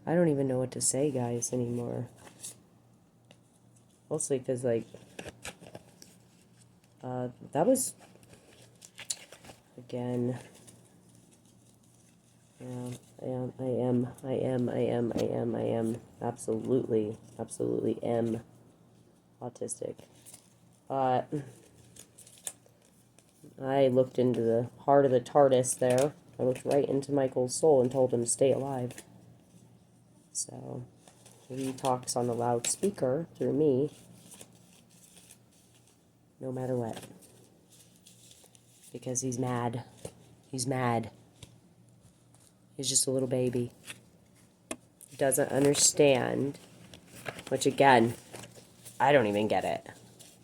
I don't even know what to say, guys, anymore. Mostly because, like, that was, again, yeah, I am, absolutely am autistic. But I looked into the heart of the TARDIS there. I looked right into Michael's soul and told him to stay alive. So, he talks on the loudspeaker through me, no matter what. Because he's mad. He's mad. He's just a little baby. He doesn't understand. Which, again, I don't even get it.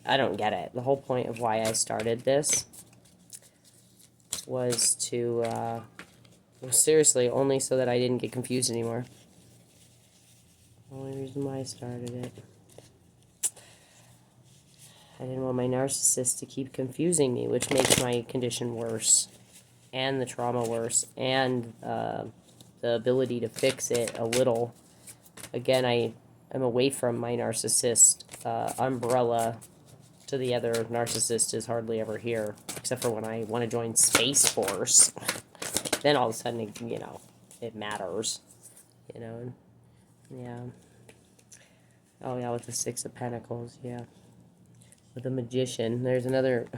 I don't get it. The whole point of why I started this was to, well, seriously, only so that I didn't get confused anymore. Only reason why I started it. I didn't want my narcissist to keep confusing me, which makes my condition worse, and the trauma worse, and the ability to fix it a little. Again, I am away from my narcissist umbrella. To the other narcissist is hardly ever here, except for when I want to join Space Force. Then all of a sudden, you know, it matters. You know, yeah. Oh yeah, with the Six of Pentacles, yeah. With the Magician, there's another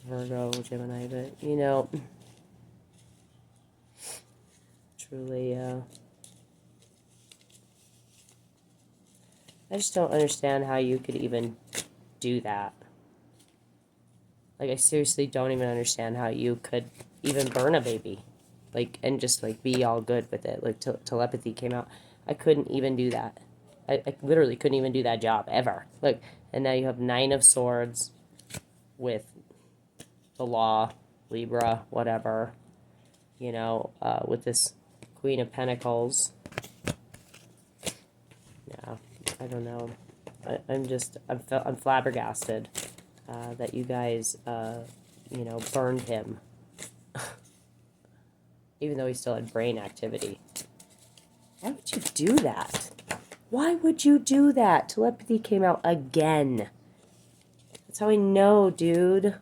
Virgo, Gemini, but you know, truly, I just don't understand how you could even do that. Like, I seriously don't even understand how you could even burn a baby. Like, and just, like, be all good with it. Like, telepathy came out. I couldn't even do that. I literally couldn't even do that job, ever. Look, and now you have Nine of Swords with the Law, Libra, whatever. You know, with this Queen of Pentacles. Yeah, I don't know. I'm flabbergasted that you guys, you know, burned him. Even though he still had brain activity. Why would you do that? Why would you do that? Telepathy came out again. That's how I know, dude.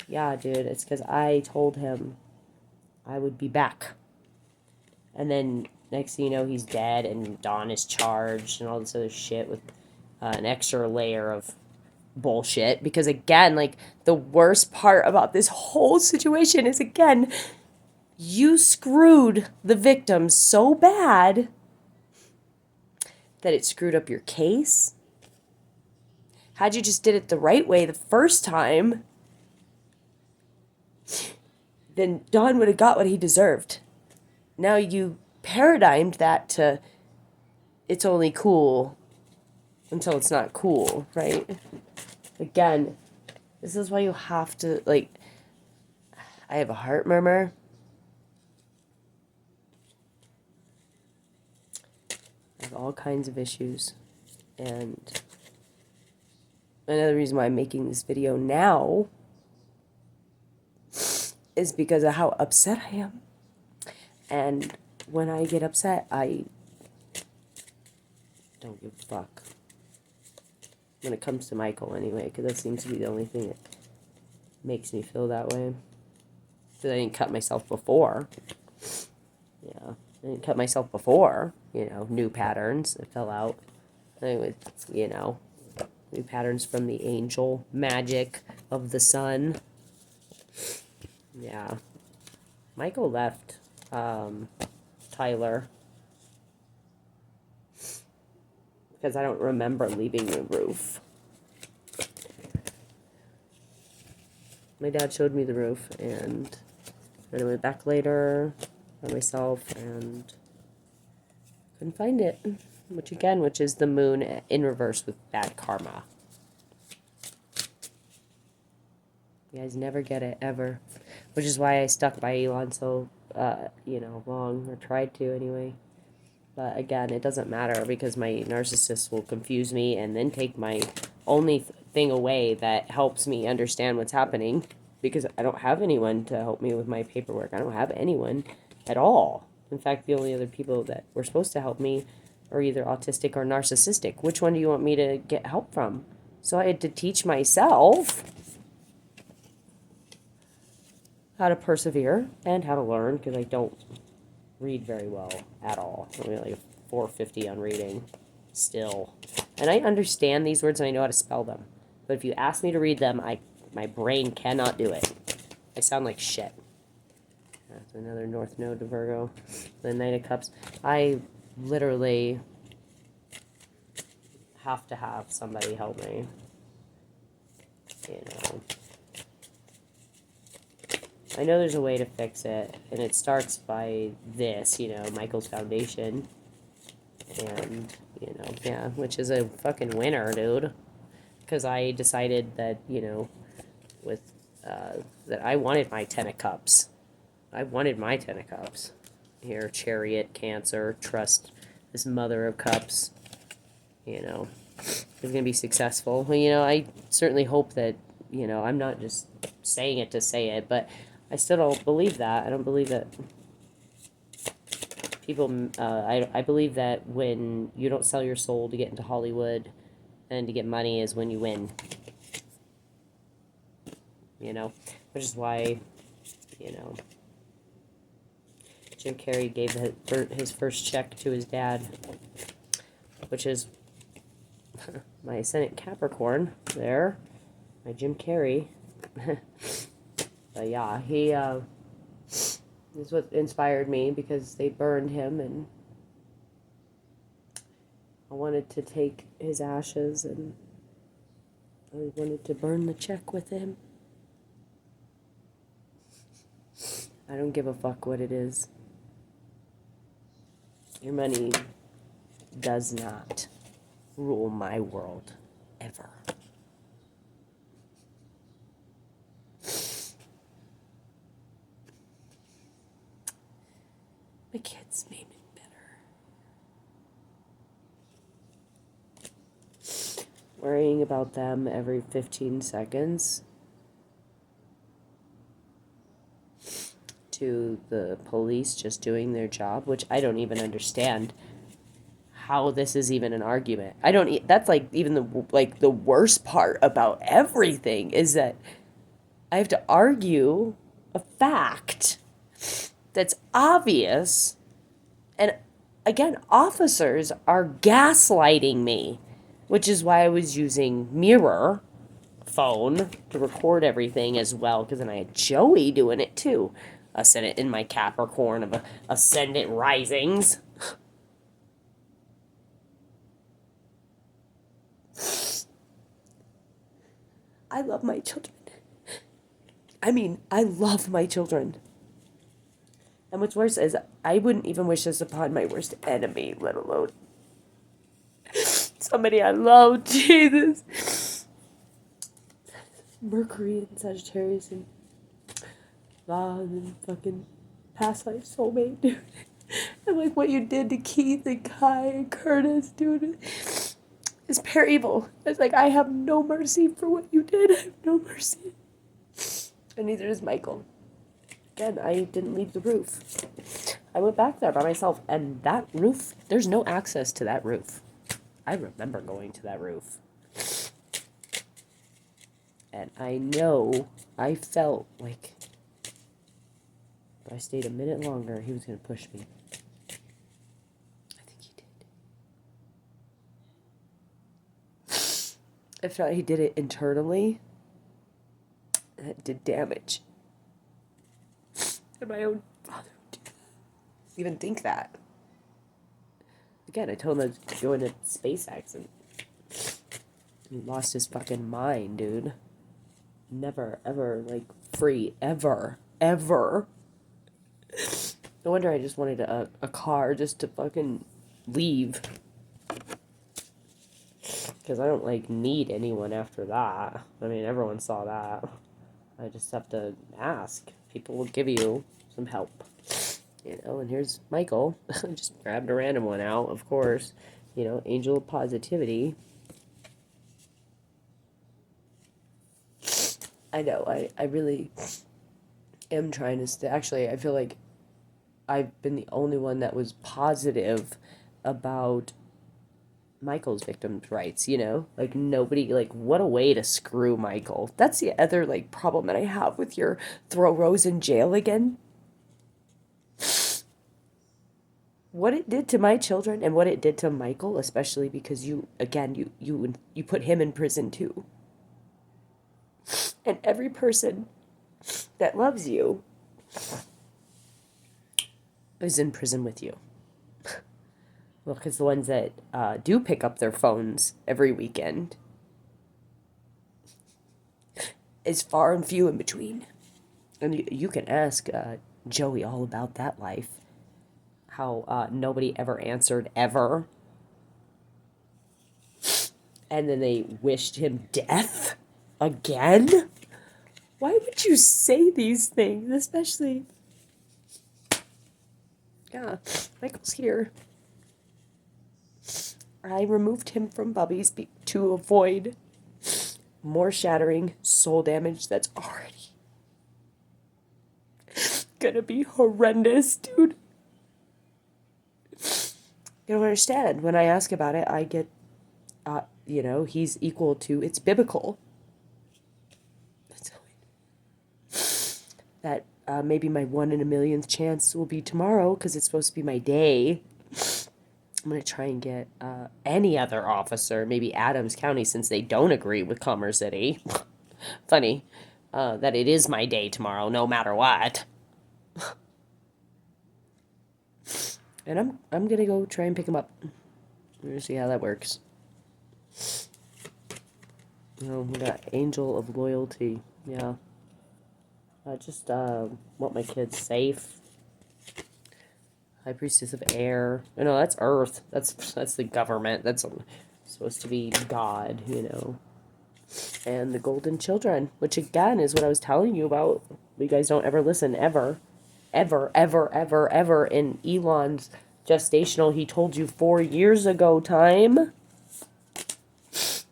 Yeah, dude, it's because I told him I would be back. And then next thing you know, he's dead and Dawn is charged and all this other shit with an extra layer of bullshit. Because again, like, the worst part about this whole situation is, again, you screwed the victim so bad that it screwed up your case. Had you just did it the right way the first time, then Don would have got what he deserved. Now you paradigmed that to it's only cool until it's not cool, right? Again, this is why you have to, like, I have a heart murmur. I have all kinds of issues. And another reason why I'm making this video now is because of how upset I am. And when I get upset, I don't give a fuck. When it comes to Michael, anyway, because that seems to be the only thing that makes me feel that way. Because I didn't cut myself before. Yeah, I didn't cut myself before. You know, new patterns that fell out. Anyway, you know, new patterns from the angel magic of the sun. Yeah. Michael left Tyler because I don't remember leaving the roof. My dad showed me the roof, and then I went back later by myself and couldn't find it. Which is the moon in reverse with bad karma. You guys never get it, ever. Which is why I stuck by Elon so, you know, long, or tried to anyway. But again, it doesn't matter because my narcissist will confuse me and then take my only thing away that helps me understand what's happening, because I don't have anyone to help me with my paperwork. I don't have anyone at all. In fact, the only other people that were supposed to help me are either autistic or narcissistic. Which one do you want me to get help from? So I had to teach myself how to persevere and how to learn, because I don't read very well at all. I'm only like 450 on reading still. And I understand these words and I know how to spell them. But if you ask me to read them, my brain cannot do it. I sound like shit. That's another North Node to Virgo. The Knight of Cups. I literally have to have somebody help me. You know. I know there's a way to fix it, and it starts by this, you know, Michael's Foundation. And, you know, yeah, which is a fucking winner, dude. Because I decided that, you know, with, that I wanted my Ten of Cups. I wanted my Ten of Cups. Here, Chariot, Cancer, Trust, this Mother of Cups, you know, is going to be successful. Well, you know, I certainly hope that, you know, I'm not just saying it to say it, but I still don't believe that. I don't believe that people, I believe that when you don't sell your soul to get into Hollywood and to get money is when you win. You know, which is why, you know, Jim Carrey gave his first check to his dad, which is my Ascendant Capricorn there, my Jim Carrey. But yeah, he is what inspired me, because they burned him and I wanted to take his ashes and I wanted to burn the check with him. I don't give a fuck what it is. Your money does not rule my world, ever. My kids made me better. Worrying about them every 15 seconds to the police just doing their job, which I don't even understand how this is even an argument. I don't. That's like even the worst part about everything is that I have to argue a fact that's obvious, and again, officers are gaslighting me, which is why I was using Mirror phone to record everything as well, because then I had Joey doing it too. Ascendant in my Capricorn of Ascendant risings. I love my children. I mean, I love my children. And what's worse is I wouldn't even wish this upon my worst enemy, let alone somebody I love. Jesus. Mercury and Sagittarius and God and fucking past life soulmate, dude. And like what you did to Keith and Kai and Curtis, dude, is pure evil. It's like I have no mercy for what you did. I have no mercy. And neither does Michael. Again, I didn't leave the roof. I went back there by myself, and that roof, there's no access to that roof. I remember going to that roof. And I know, I felt like if I stayed a minute longer, he was going to push me. I think he did. I felt he did it internally. And it did damage. And my own father would even think that. Again, I told him to go into SpaceX and he lost his fucking mind, dude. Never, ever, like, free, ever, ever. No wonder I just wanted a car just to fucking leave. Because I don't, like, need anyone after that. I mean, everyone saw that. I just have to ask. People will give you some help. You know, and here's Michael. Just grabbed a random one out, of course. You know, angel of positivity. I know, I really am trying to stay. Actually, I feel like I've been the only one that was positive about Michael's victims' rights, Like nobody, like what a way to screw Michael. That's the other like problem that I have with your throw Rose in jail again. What it did to my children and what it did to Michael, especially because you put him in prison too. And every person that loves you is in prison with you. Well, because the ones that do pick up their phones every weekend is far and few in between. And you can ask Joey all about that life. How nobody ever answered ever. And then they wished him death again? Why would you say these things? Especially, yeah, Michael's here. I removed him from Bubby's to avoid more shattering soul damage that's already gonna be horrendous, dude. You don't understand. When I ask about it, I get, he's equal to, it's biblical. That maybe my 1 in a millionth chance will be tomorrow because it's supposed to be my day. I'm going to try and get any other officer, maybe Adams County, since they don't agree with Commerce City. Funny that it is my day tomorrow, no matter what. And I'm going to go try and pick him up. We're going to see how that works. We got Angel of Loyalty. Yeah. I just want my kids safe. High Priestess of Air. No, that's Earth. That's the government. That's supposed to be God, And the Golden Children, which again is what I was telling you about. You guys don't ever listen, ever. Ever, ever, ever, ever. In Elon's gestational, he told you 4 years ago time.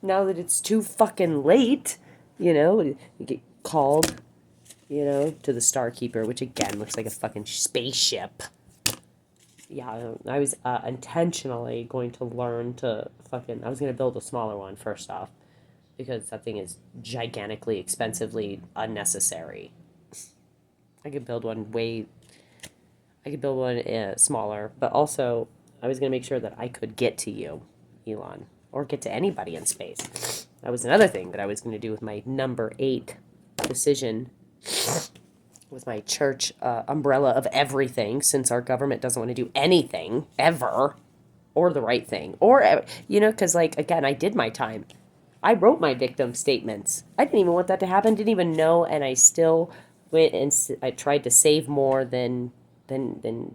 Now that it's too fucking late, you get called, to the Starkeeper, which again looks like a fucking spaceship. Yeah, I was intentionally going to learn to I was going to build a smaller one first off, because that thing is gigantically, expensively unnecessary. I could build one smaller, but also I was going to make sure that I could get to you, Elon, or get to anybody in space. That was another thing that I was going to do with my number 8 decision, with my church umbrella of everything, since our government doesn't want to do anything ever, or the right thing, or because again, I did my time. I wrote my victim statements. I didn't even want that to happen. Didn't even know, and I still went and I tried to save more than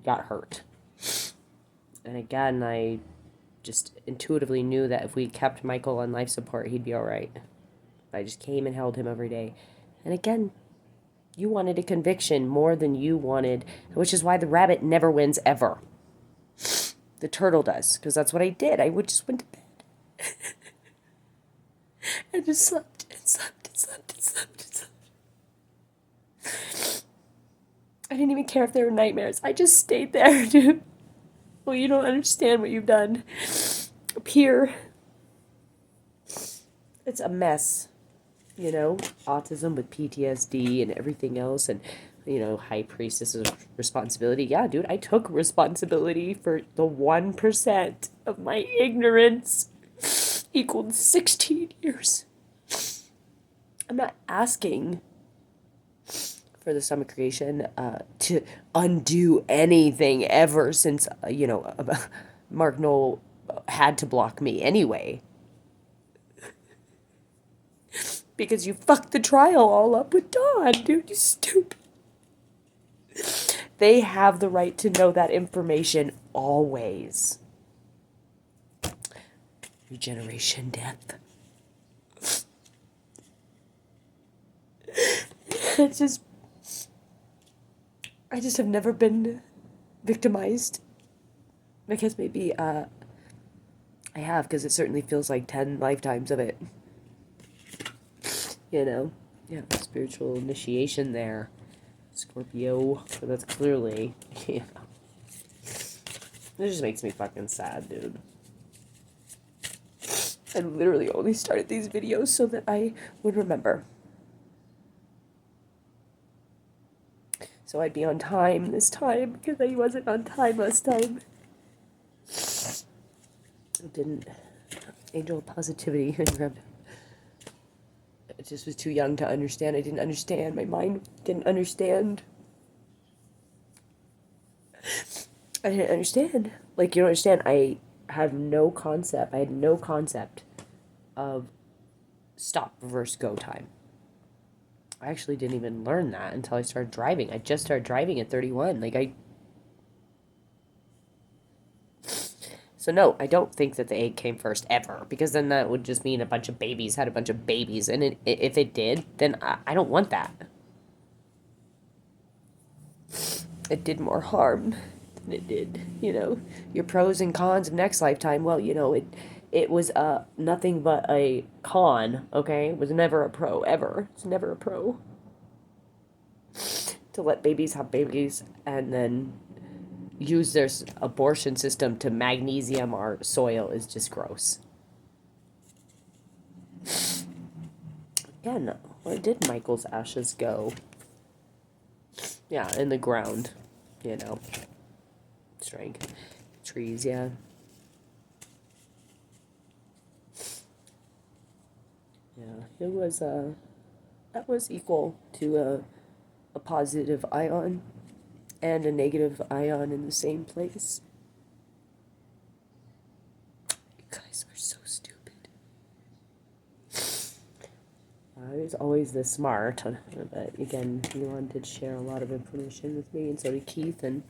got hurt. And again, I just intuitively knew that if we kept Michael on life support, he'd be all right. I just came and held him every day. And again, you wanted a conviction more than you wanted, which is why the rabbit never wins ever. The turtle does, because that's what I did. I would just went to bed. I just slept and slept and slept and slept and slept. I didn't even care if they were nightmares. I just stayed there, dude. Well, you don't understand what you've done. Up here, it's a mess. Autism with PTSD and everything else, and High Priestess's responsibility. Yeah, dude, I took responsibility for the 1% of my ignorance equaled 16 years. I'm not asking for the Summit Creation to undo anything ever since, Mark Knoll had to block me anyway. Because you fucked the trial all up with Dawn, dude, you stupid. They have the right to know that information always. Regeneration death. I just have never been victimized. I guess maybe, I have, because it certainly feels like 10 lifetimes of it. Yeah, spiritual initiation there. Scorpio, so that's clearly, It just makes me fucking sad, dude. I literally only started these videos so that I would remember. So I'd be on time this time, because I wasn't on time last time. I didn't. Angel of positivity. I just was too young to understand. I didn't understand. My mind didn't understand. I didn't understand. Like, you don't understand. I had no concept. I had no concept of stop, reverse, go time. I actually didn't even learn that until I started driving. I just started driving at 31. So no, I don't think that the egg came first ever, because then that would just mean a bunch of babies had a bunch of babies, and if it did, then I don't want that. It did more harm than it did, Your pros and cons of next lifetime, well, it was nothing but a con, okay? It was never a pro, ever. It's never a pro. To let babies have babies and then use their abortion system to magnesium our soil is just gross. Yeah, no. Where did Michael's ashes go? Yeah, in the ground. Strength. Trees, yeah. Yeah, it was, that was equal to a positive ion and a negative ion in the same place. You guys are so stupid. I was always this smart, but again, Elon did share a lot of information with me, and so did Keith, and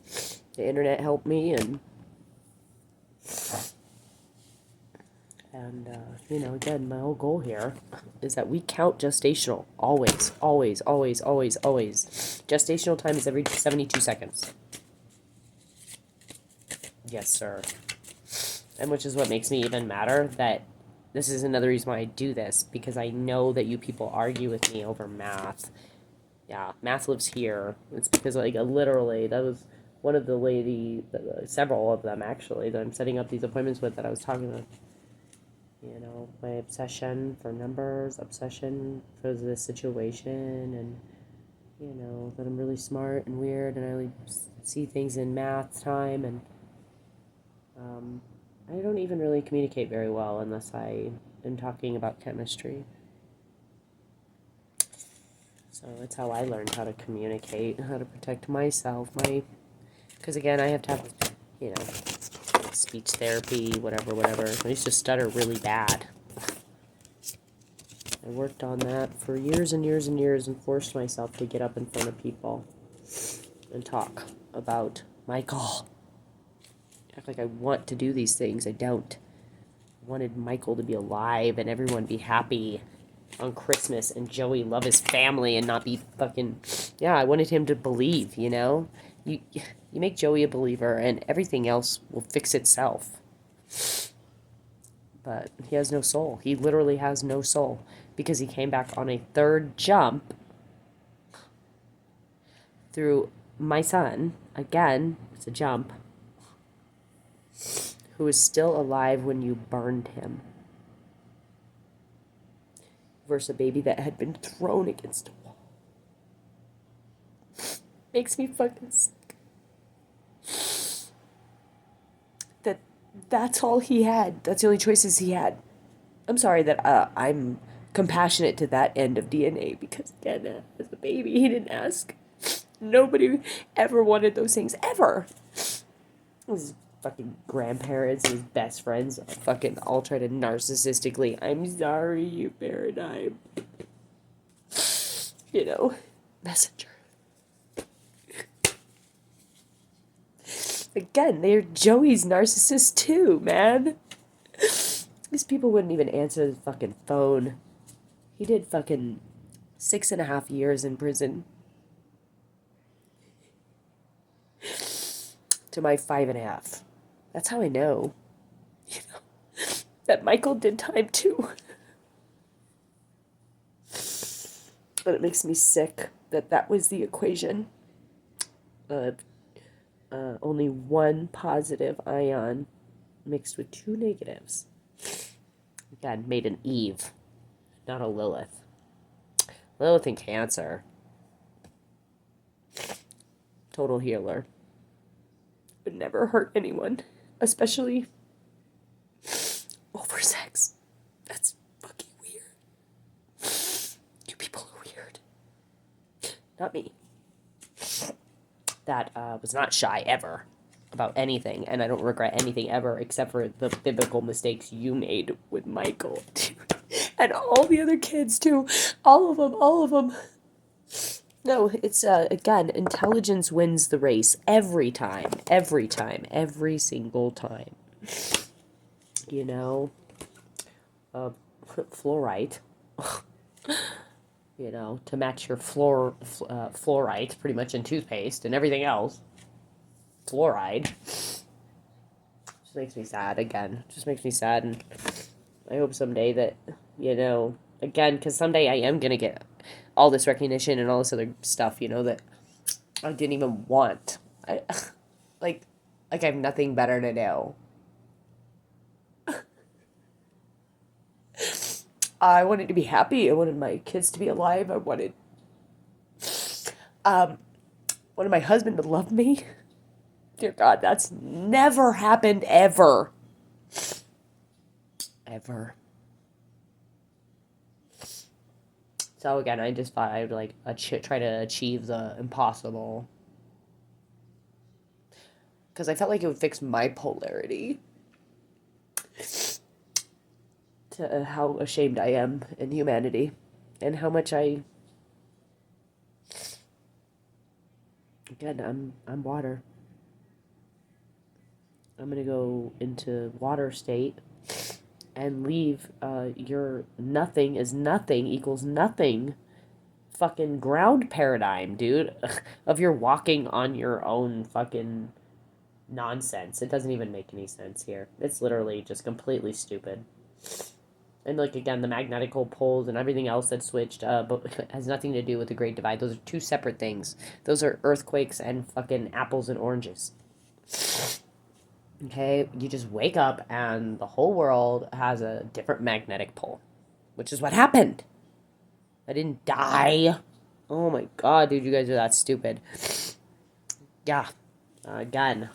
the internet helped me, and again, my whole goal here is that we count gestational. Always, always, always, always, always. Gestational time is every 72 seconds. Yes, sir. And which is what makes me even madder that this is another reason why I do this, because I know that you people argue with me over math. Yeah, math lives here. It's because, literally, that was one of the several of them, actually, that I'm setting up these appointments with that I was talking about. My obsession for numbers, obsession for the situation, and, that I'm really smart and weird, and I only see things in math time, and, I don't even really communicate very well unless I am talking about chemistry. So it's how I learned how to communicate, how to protect myself, because again, I have to have, speech therapy, whatever. I used to stutter really bad. I worked on that for years and years and years and forced myself to get up in front of people and talk about Michael. Act like I want to do these things. I don't. I wanted Michael to be alive and everyone be happy on Christmas and Joey love his family and not be fucking... Yeah, I wanted him to believe, You make Joey a believer and everything else will fix itself. But he has no soul. He literally has no soul because he came back on a third jump through my son. Again, it's a jump. Who is still alive when you burned him. Versus a baby that had been thrown against a wall. Makes me fucking sick. That's all he had. That's the only choices he had. I'm sorry that I'm compassionate to that end of DNA because, again, as a baby, he didn't ask. Nobody ever wanted those things, ever. His fucking grandparents, his best friends, fucking all try to narcissistically, I'm sorry, you paradigm. Messenger. Again, they're Joey's narcissists too, man. These people wouldn't even answer the fucking phone. He did fucking 6.5 years in prison. To my 5.5. That's how I know. That Michael did time too. But it makes me sick that was the equation. only one positive ion mixed with two negatives. God made an Eve, not a Lilith. Lilith in Cancer. Total healer. Would never hurt anyone, especially over sex. That's fucking weird. You people are weird. Not me. That was not shy ever about anything, and I don't regret anything ever except for the biblical mistakes you made with Michael, dude. And all the other kids, too. All of them. No, it's, again, intelligence wins the race every time, every single time. You know? Fluorite. You know, to match your fluorite, pretty much in toothpaste and everything else. Fluoride. Just makes me sad, again. Just makes me sad, and I hope someday that, you know, again, because someday I am going to get all this recognition and all this other stuff, you know, that I didn't even want. Like I have nothing better to do. I wanted to be happy. I wanted my kids to be alive. I wanted my husband to love me. Dear God, that's never happened ever. Ever. So again, I just thought I would like try to achieve the impossible. Because I felt like it would fix my polarity. To how ashamed I am in humanity. And how much again, I'm water. I'm gonna go into water state and leave your nothing is nothing equals nothing fucking ground paradigm, dude, of your walking on your own fucking nonsense. It doesn't even make any sense here. It's literally just completely stupid. And, like, again, the magnetical poles and everything else that switched but has nothing to do with the Great Divide. Those are two separate things. Those are earthquakes and fucking apples and oranges. Okay? You just wake up and the whole world has a different magnetic pole. Which is what happened. I didn't die. Oh my god, dude, you guys are that stupid. Yeah. Again.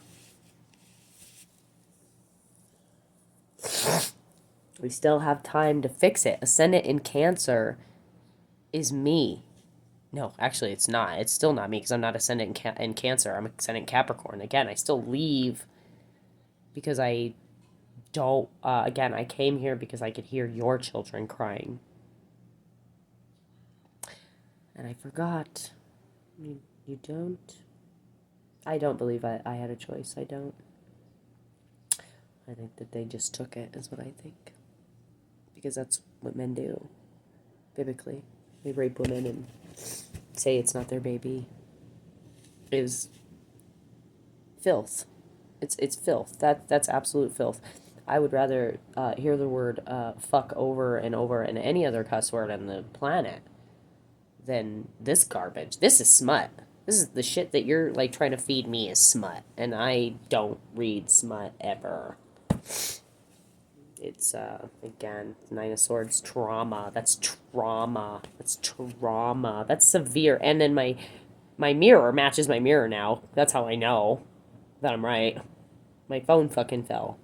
We still have time to fix it. Ascendant in Cancer is me. No, actually, it's not. It's still not me because I'm not ascendant in Cancer. I'm ascendant Capricorn. Again, I still leave because I don't. Again, I came here because I could hear your children crying. And I forgot. You don't? I don't believe I had a choice. I don't. I think that they just took it, is what I think. Because that's what men do, biblically. They rape women and say it's not their baby. Is filth. It's filth. That's absolute filth. I would rather hear the word fuck over and over and any other cuss word on the planet than this garbage. This is smut. This is the shit that you're like trying to feed me is smut, and I don't read smut ever. It's, again, Nine of Swords, trauma. That's trauma. That's trauma. That's severe. And then my mirror matches my mirror now. That's how I know that I'm right. My phone fucking fell.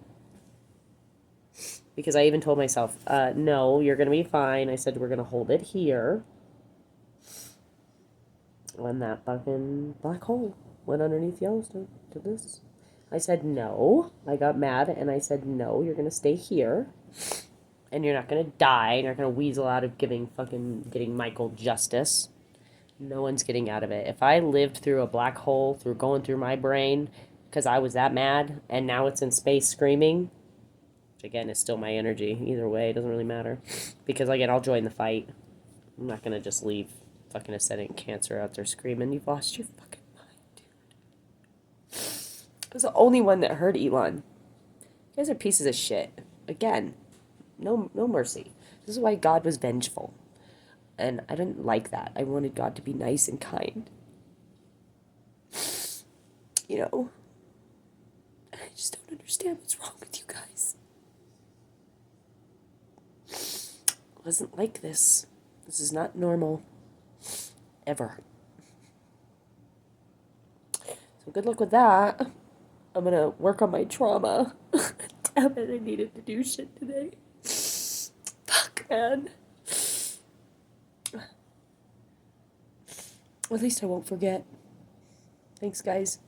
Because I even told myself, no, you're going to be fine. I said, we're going to hold it here. When that fucking black hole went underneath Yellowstone to this. I said no. I got mad and I said no, you're going to stay here. And you're not going to die. And you're not going to weasel out of getting Michael justice. No one's getting out of it. If I lived through a black hole, going through my brain, because I was that mad, and now it's in space screaming, which again is still my energy. Either way, it doesn't really matter. Because again, I'll join the fight. I'm not going to just leave fucking ascendant Cancer out there screaming, you've lost your fucking mind, dude. I was the only one that heard Elon. You guys are pieces of shit. Again, no mercy. This is why God was vengeful. And I didn't like that. I wanted God to be nice and kind. You know, just don't understand what's wrong with you guys. It wasn't like this. This is not normal. Ever. So good luck with that. I'm gonna work on my trauma. Damn it, I needed to do shit today. Fuck, man. At least I won't forget. Thanks, guys.